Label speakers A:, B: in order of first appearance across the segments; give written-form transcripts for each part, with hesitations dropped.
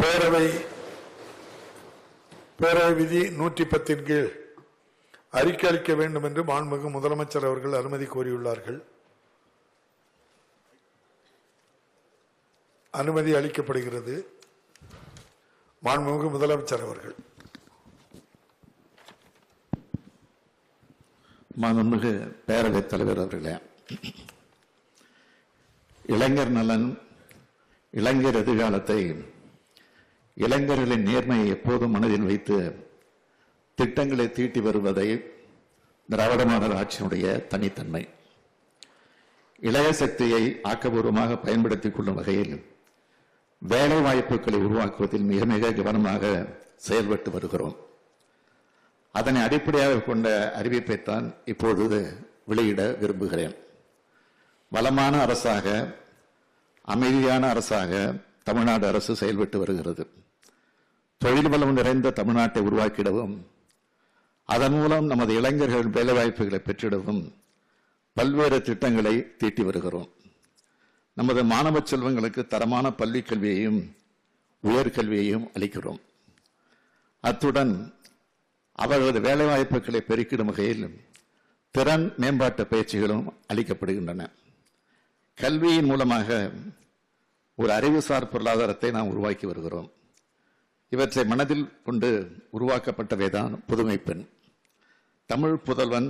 A: பேரவை விதி 110 கீழ் அறிக்கை அளிக்க வேண்டும் என்று மாண்புமிகு முதலமைச்சர் அவர்கள் அனுமதி கோரியுள்ளார்கள். அனுமதி அளிக்கப்படுகிறது. மாண்புமிகு முதலமைச்சர் அவர்கள்.
B: மாண்புமிகு பேரவைத் தலைவர் அவர்களே, இளைஞர் நலன், இளைஞர் எதிர்காலத்தை, இளைஞர்களின் நேர்மையை எப்போதும் மனதில் வைத்து திட்டங்களை தீட்டி வருவதை திராவிட மாடல் ஆட்சியினுடைய தனித்தன்மை. இளைய சக்தியை ஆக்கப்பூர்வமாக பயன்படுத்திக் கொள்ளும் வகையில் வேலை வாய்ப்புகளை உருவாக்குவதில் மிக மிக கவனமாக செயல்பட்டு வருகிறோம். அதனை அடிப்படையாக கொண்ட அறிவிப்பைத்தான் இப்பொழுது வெளியிட விரும்புகிறேன். வளமான அரசாக, அமைதியான அரசாக தமிழ்நாடு அரசு செயல்பட்டு வருகிறது. தொழில் வளம் நிறைந்த தமிழ்நாட்டை உருவாக்கிடவும், அதன் மூலம் நமது இளைஞர்கள் வேலைவாய்ப்புகளை பெற்றிடவும் பல்வேறு திட்டங்களை தீட்டி வருகிறோம். நமது மாணவ செல்வங்களுக்கு தரமான பள்ளி கல்வியையும் உயர்கல்வியையும் அளிக்கிறோம். அத்துடன் அவர்களது வேலைவாய்ப்புகளை பெருக்கிடும் வகையில் திறன் மேம்பாட்டு பயிற்சிகளும் அளிக்கப்படுகின்றன. கல்வியின் மூலமாக ஒரு அறிவுசார் பொருளாதாரத்தை நாம் உருவாக்கி வருகிறோம். இவற்றை மனதில் கொண்டு உருவாக்கப்பட்டவைதான் புதுமை பெண், தமிழ் புதல்வன்,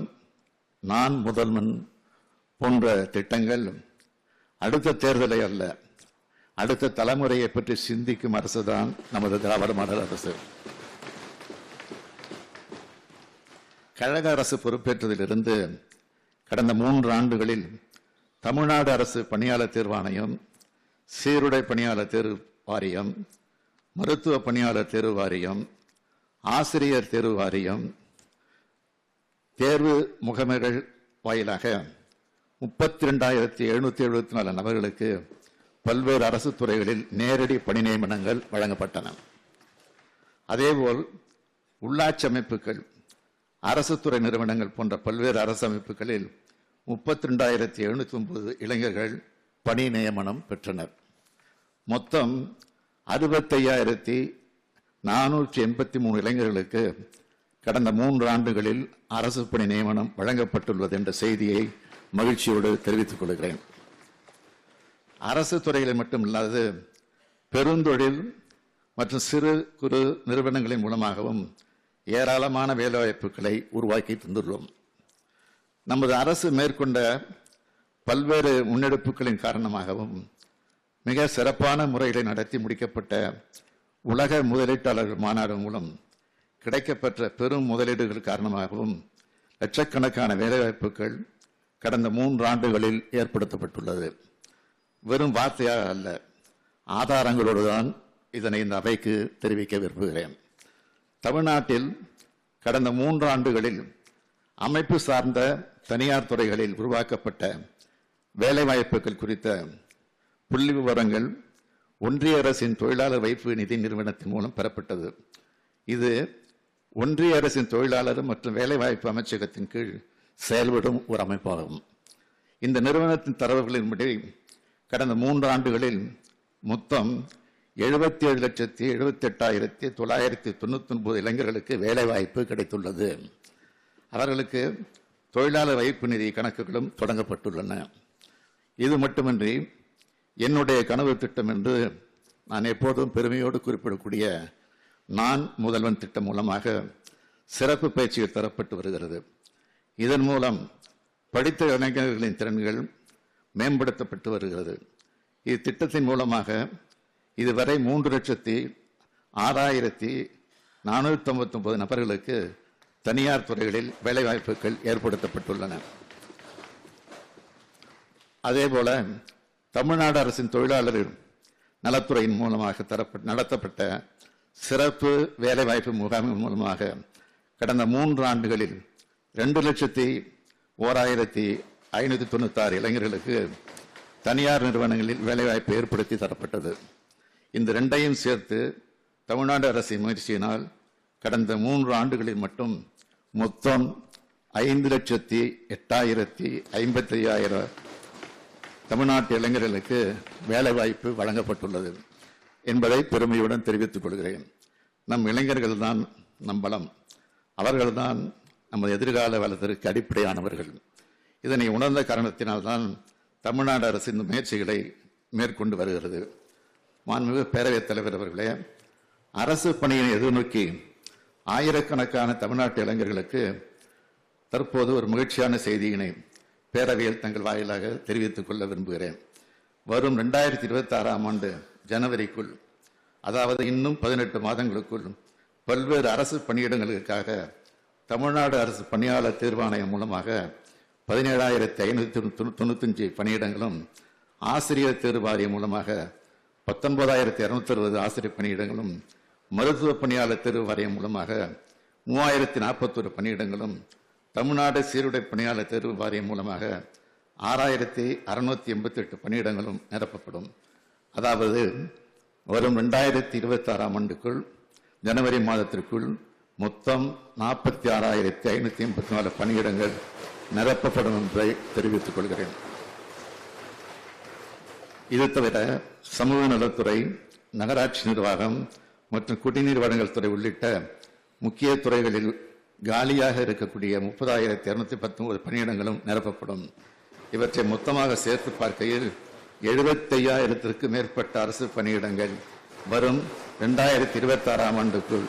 B: நான் முதல்வன் போன்ற திட்டங்கள் அடுத்த தேர்தலை அல்ல, அடுத்த தலைமுறையை பற்றி சிந்திக்கும் அரசுதான் நமது திராவிட மாடல் அரசு. கழக அரசு பொறுப்பேற்றதிலிருந்து கடந்த 3 ஆண்டுகளில் தமிழ்நாடு அரசு பணியாளர் தேர்வாணையம், சீருடை பணியாளர் தேர்வு வாரியம், மருத்துவ பணியாளர் தேர்வு வாரியம், ஆசிரியர் தேர்வு வாரியம், தேர்வு முகமைகள் வாயிலாக 32,774 நபர்களுக்கு பல்வேறு அரசு துறைகளில் நேரடி பணி நியமனங்கள் வழங்கப்பட்டன. அதேபோல் உள்ளாட்சி அமைப்புகள், அரசு துறை நிறுவனங்கள் போன்ற பல்வேறு அரசு அமைப்புகளில் 32,709 இளைஞர்கள் பணி நியமனம் பெற்றனர். மொத்தம் 65,483 இளைஞர்களுக்கு கடந்த 3 ஆண்டுகளில் அரசு பணி நியமனம் வழங்கப்பட்டுள்ளது என்ற செய்தியை மகிழ்ச்சியோடு தெரிவித்துக் கொள்கிறேன். அரசு துறைகளில் மட்டுமில்லாது பெருந்தொழில் மற்றும் சிறு குறு நிறுவனங்களின் மூலமாகவும் ஏராளமான வேலைவாய்ப்புகளை உருவாக்கி தந்துள்ளோம். நமது அரசு மேற்கொண்ட பல்வேறு முன்னெடுப்புகளின் காரணமாகவும் மிக சிறப்பான முறைகளை நடத்தி முடிக்கப்பட்ட உலக முதலீட்டாளர்கள் மாநாடு மூலம் கிடைக்கப்பெற்ற பெரும் முதலீடுகள் காரணமாகவும் லட்சக்கணக்கான வேலைவாய்ப்புகள் கடந்த 3 ஆண்டுகளில் ஏற்படுத்தப்பட்டுள்ளது. வெறும் வார்த்தையாக அல்ல, ஆதாரங்களோடு தான் இதனை இந்த அவைக்கு தெரிவிக்க விரும்புகிறேன். தமிழ்நாட்டில் கடந்த 3 ஆண்டுகளில் அமைப்பு சார்ந்த தனியார் துறைகளில் உருவாக்கப்பட்ட வேலைவாய்ப்புகள் குறித்த புள்ளி விவரங்கள் ஒன்றிய அரசின் தொழிலாளர் வைப்பு நிதி நிறுவனத்தின் மூலம் பெறப்பட்டது. இது ஒன்றிய அரசின் தொழிலாளர் மற்றும் வேலைவாய்ப்பு அமைச்சகத்தின் கீழ் செயல்படும் ஒரு அமைப்பாகும். இந்த நிறுவனத்தின் தரவுகளின்படி கடந்த 3 ஆண்டுகளில் மொத்தம் 77,78,999 இளைஞர்களுக்கு வேலைவாய்ப்பு கிடைத்துள்ளது. அவர்களுக்கு தொழிலாளர் வைப்பு நிதி கணக்குகளும் தொடங்கப்பட்டுள்ளன. இது மட்டுமின்றி என்னுடைய கனவு திட்டம் என்று நான் எப்போதும் பெருமையோடு குறிப்பிடக்கூடிய நான் முதல்வன் திட்டம் மூலமாக சிறப்பு பயிற்சிகள் தரப்பட்டு வருகிறது. இதன் மூலம் படித்த இளைஞர்களின் திறன்கள் மேம்படுத்தப்பட்டு வருகிறது. இத்திட்டத்தின் மூலமாக இதுவரை 3,06,499 நபர்களுக்கு தனியார் துறைகளில் வேலைவாய்ப்புகள் ஏற்படுத்தப்பட்டுள்ளன. அதேபோல தமிழ்நாடு அரசின் தொழிலாளர் நலத்துறையின் மூலமாக நடத்தப்பட்ட சிறப்பு வேலைவாய்ப்பு முகாமின் மூலமாக கடந்த 3 ஆண்டுகளில் 2,01,596 இளைஞர்களுக்கு தனியார் நிறுவனங்களில் வேலைவாய்ப்பு ஏற்படுத்தி தரப்பட்டது. இந்த 2ஐயும் சேர்த்து தமிழ்நாடு அரசின் முயற்சியினால் கடந்த 3 ஆண்டுகளில் மட்டும் மொத்தம் 5,08,055 தமிழ்நாட்டு இளைஞர்களுக்கு வேலைவாய்ப்பு வழங்கப்பட்டுள்ளது. என்பதை பெருமையுடன் தெரிவித்துக் கொள்கிறேன். நம் இளைஞர்கள் தான் நம் பலம், அவர்கள்தான் நமது எதிர்கால வளத்திற்கு அடிப்படையானவர்கள். இதனை உணர்ந்த காரணத்தினால்தான் தமிழ்நாடு அரசு இந்த முயற்சிகளை மேற்கொண்டு வருகிறது. மாண்புமிகு பேரவைத் தலைவர் அவர்களே, அரசு பணியை எதிர்நோக்கி ஆயிரக்கணக்கான தமிழ்நாட்டு இளைஞர்களுக்கு தற்போது ஒரு மகிழ்ச்சியான செய்தியினை பேரவையில் தங்கள் வாயிலாக தெரிவித்துக் கொள்ள விரும்புகிறேன். வரும் 2026ஆம் ஆண்டு ஜனவரிக்குள், அதாவது இன்னும் 18 மாதங்களுக்குள் பல்வேறு அரசு பணியிடங்களுக்காக தமிழ்நாடு அரசு பணியாளர் தேர்வாணையம் மூலமாக 17,595 பணியிடங்களும், ஆசிரியர் தேர்வு வாரியம் மூலமாக 19,260 ஆசிரியர் பணியிடங்களும், மருத்துவ பணியாளர் தேர்வு வாரியம் மூலமாக 3,041 பணியிடங்களும், தமிழ்நாடு சீருடை பணியாளர் தேர்வு வாரியம் மூலமாக 6,688 பணியிடங்களும் நிரப்பப்படும். அதாவது வரும் 2026ஆம் ஆண்டுக்குள் ஜனவரி மாதத்திற்குள் மொத்தம் 46,584 பணியிடங்கள் நிரப்பப்படும் என்பதை தெரிவித்துக் கொள்கிறேன். இது தவிர சமூக நலத்துறை, நகராட்சி நிர்வாகம் மற்றும் குடிநீர் வழங்கல் துறை உள்ளிட்ட முக்கிய துறைகளில் காலியாக இருக்கக்கூடிய 30,219 பணியிடங்களும் நிரப்பப்படும். இவற்றை மொத்தமாக சேர்த்து பார்க்கையில் 75,000த்திற்கு மேற்பட்ட அரசு பணியிடங்கள் வரும் 2026ஆம் ஆண்டுக்குள்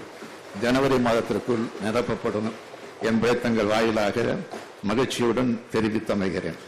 B: ஜனவரி மாதத்திற்குள் நிரப்பப்படும் என்பதை தங்கள் வாயிலாக மகிழ்ச்சியுடன் தெரிவித்தமைகிறேன்.